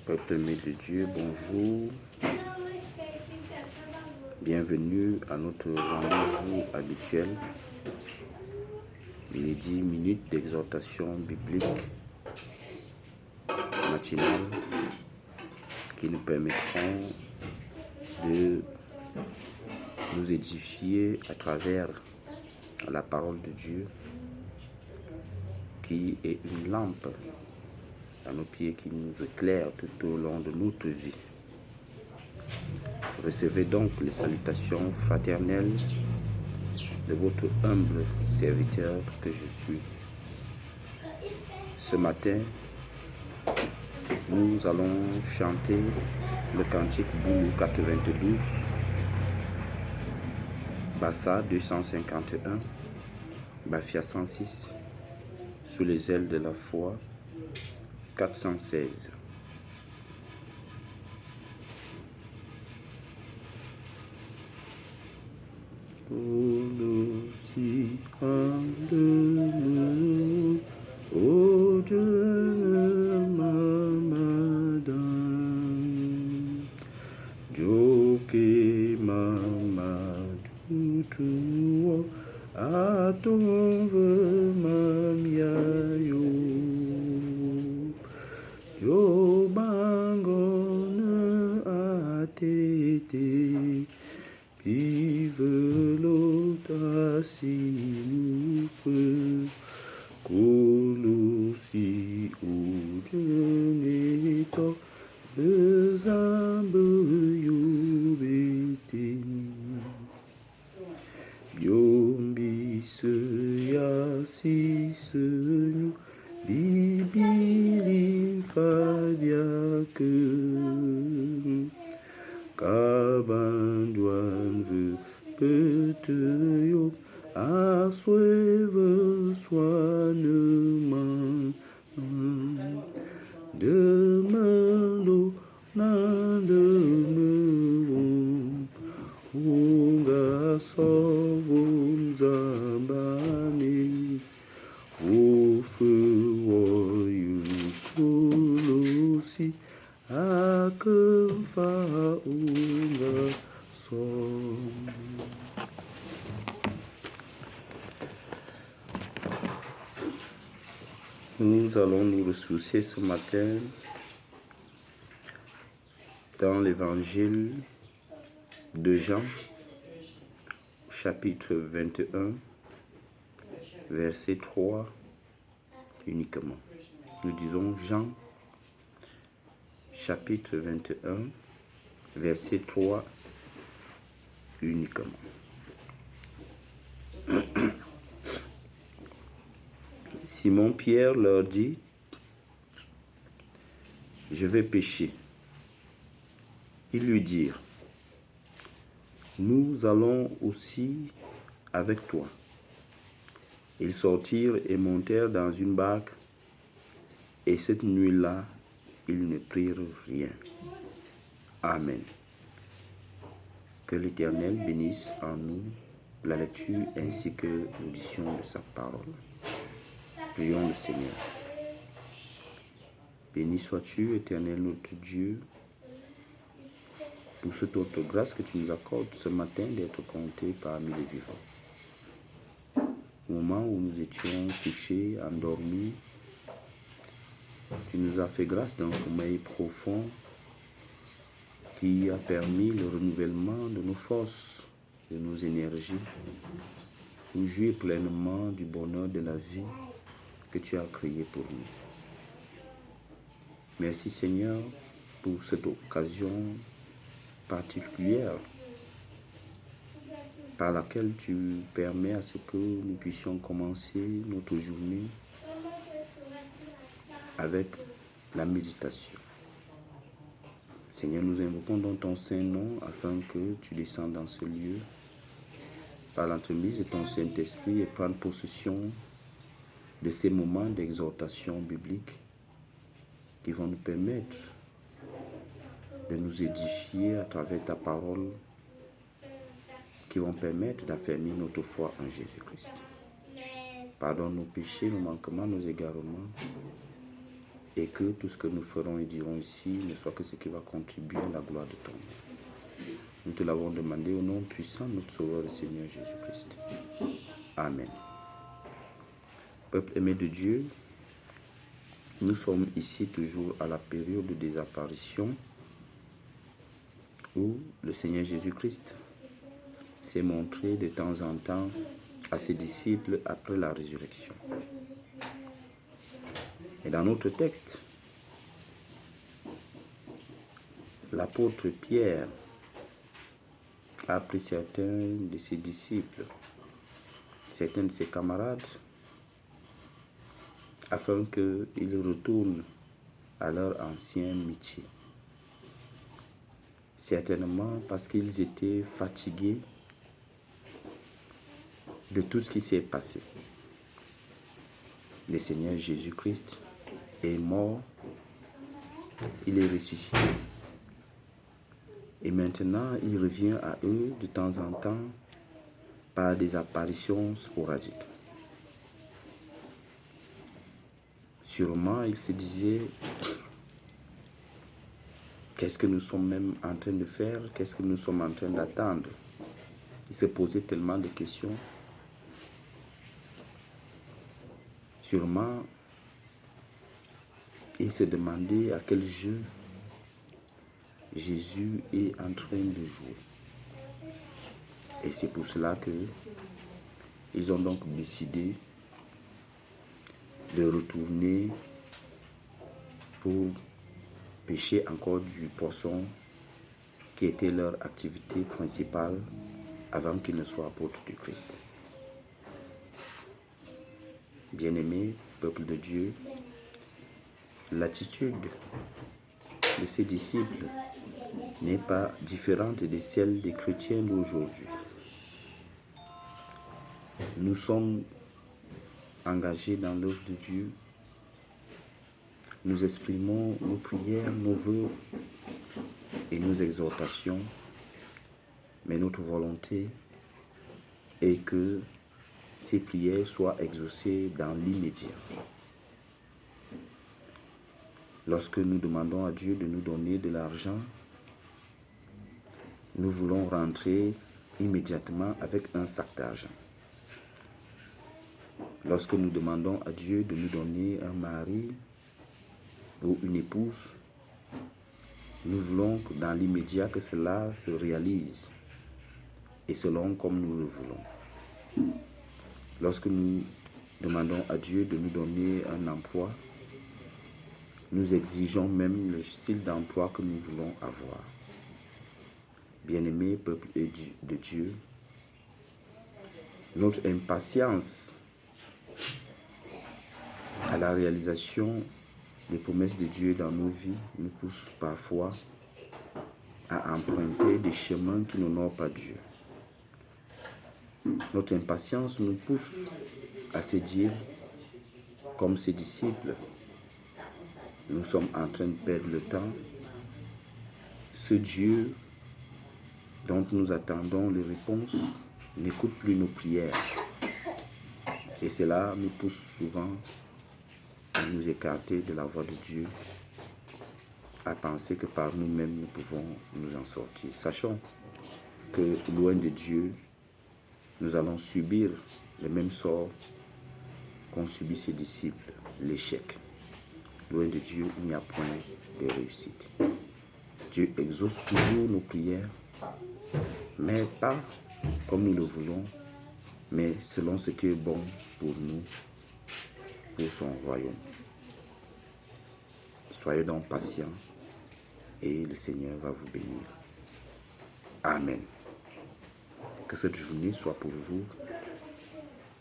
Peuple aimé de Dieu, bonjour. Bienvenue à notre rendez-vous habituel, les 10 minutes d'exhortation biblique matinale qui nous permettront de nous édifier à travers la parole de Dieu qui est une lampe à nos pieds qui nous éclaire tout au long de notre vie. Recevez donc les salutations fraternelles de votre humble serviteur que je suis. Ce matin, nous allons chanter le cantique Boulou 92, Bassa 251, Bafia 106, Sous les ailes de la foi 416. Aussi hallelujah, oh Dieu Mamadam, Joke Mamadou Tua, Aton Mamiayo, Jo Bangone Atete. Vive sinufe kolosi ujenito bezambe yubetin biombi se yasi senyu bibilin fabiake Kabanduan veut peut-être assoiver soignement de melo nan de meron unga sovum zambani offre you kolosi Akefa unga som. Nous allons nous ressourcer ce matin dans l'évangile de Jean, chapitre 21, verset 3 uniquement. Nous disons Jean, chapitre 21, verset 3 uniquement. Simon-Pierre leur dit, « Je vais pêcher. » Ils lui dirent, « Nous allons aussi avec toi. » Ils sortirent et montèrent dans une barque, et cette nuit-là, ils ne prirent rien. Amen. Que l'Éternel bénisse en nous la lecture ainsi que l'audition de sa parole. Prions le Seigneur. Béni sois-tu, Éternel notre Dieu, pour cette autre grâce que tu nous accordes ce matin d'être comptés parmi les vivants. Au moment où nous étions couchés, endormis, tu nous as fait grâce d'un sommeil profond qui a permis le renouvellement de nos forces, de nos énergies, pour jouir pleinement du bonheur de la vie que tu as créé pour nous. Merci Seigneur pour cette occasion particulière par laquelle tu permets à ce que nous puissions commencer notre journée avec la méditation. Seigneur, nous invoquons dans ton Saint-Nom afin que tu descendes dans ce lieu par l'entremise de ton Saint-Esprit et prendre possession de ces moments d'exhortation biblique qui vont nous permettre de nous édifier à travers ta parole, qui vont permettre d'affermir notre foi en Jésus-Christ. Pardonne nos péchés, nos manquements, nos égarements, et que tout ce que nous ferons et dirons ici ne soit que ce qui va contribuer à la gloire de ton nom. Nous te l'avons demandé au nom puissant de notre Sauveur et Seigneur Jésus-Christ. Amen. Peuple aimé de Dieu, nous sommes ici toujours à la période des apparitions où le Seigneur Jésus-Christ s'est montré de temps en temps à ses disciples après la résurrection. Et dans notre texte, l'apôtre Pierre a appelé certains de ses disciples, certains de ses camarades, afin qu'ils retournent à leur ancien métier. Certainement parce qu'ils étaient fatigués de tout ce qui s'est passé. Le Seigneur Jésus-Christ est mort, il est ressuscité. Et maintenant, il revient à eux de temps en temps par des apparitions sporadiques. Sûrement, il se disait, qu'est-ce que nous sommes même en train de faire? Qu'est-ce que nous sommes en train d'attendre? Il se posait tellement de questions. Sûrement, il se demandait à quel jeu Jésus est en train de jouer. Et c'est pour cela qu'ils ont donc décidé de retourner pour pêcher encore du poisson qui était leur activité principale avant qu'ils ne soient apôtres du Christ. Bien-aimés, peuple de Dieu, l'attitude de ces disciples n'est pas différente de celle des chrétiens d'aujourd'hui. Nous sommes engagés dans l'œuvre de Dieu. Nous exprimons nos prières, nos vœux et nos exhortations, mais notre volonté est que ces prières soient exaucées dans l'immédiat. Lorsque nous demandons à Dieu de nous donner de l'argent, nous voulons rentrer immédiatement avec un sac d'argent. Lorsque nous demandons à Dieu de nous donner un mari ou une épouse, nous voulons dans l'immédiat que cela se réalise et selon comme nous le voulons. Lorsque nous demandons à Dieu de nous donner un emploi, nous exigeons même le style d'emploi que nous voulons avoir. Bien-aimés, peuple de Dieu, notre impatience à la réalisation des promesses de Dieu dans nos vies nous pousse parfois à emprunter des chemins qui n'honorent pas Dieu. Notre impatience nous pousse à se dire, comme ses disciples, nous sommes en train de perdre le temps. Ce Dieu dont nous attendons les réponses n'écoute plus nos prières. Et cela nous pousse souvent à nous écarter de la voie de Dieu, à penser que par nous-mêmes nous pouvons nous en sortir. Sachons que loin de Dieu, nous allons subir le même sort qu'ont subi ses disciples, l'échec. Loin de Dieu, il n'y a point de réussite. Dieu exauce toujours nos prières, mais pas comme nous le voulons, mais selon ce qui est bon pour nous, pour son royaume. Soyez donc patients et le Seigneur va vous bénir. Amen. Que cette journée soit pour vous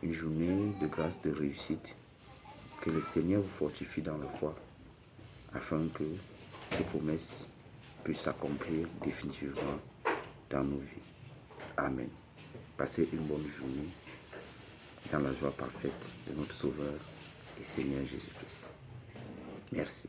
une journée de grâce, de réussite. Que le Seigneur vous fortifie dans la foi afin que ses promesses puissent s'accomplir définitivement dans nos vies. Amen. Passez une bonne journée dans la joie parfaite de notre Sauveur et Seigneur Jésus-Christ. Merci.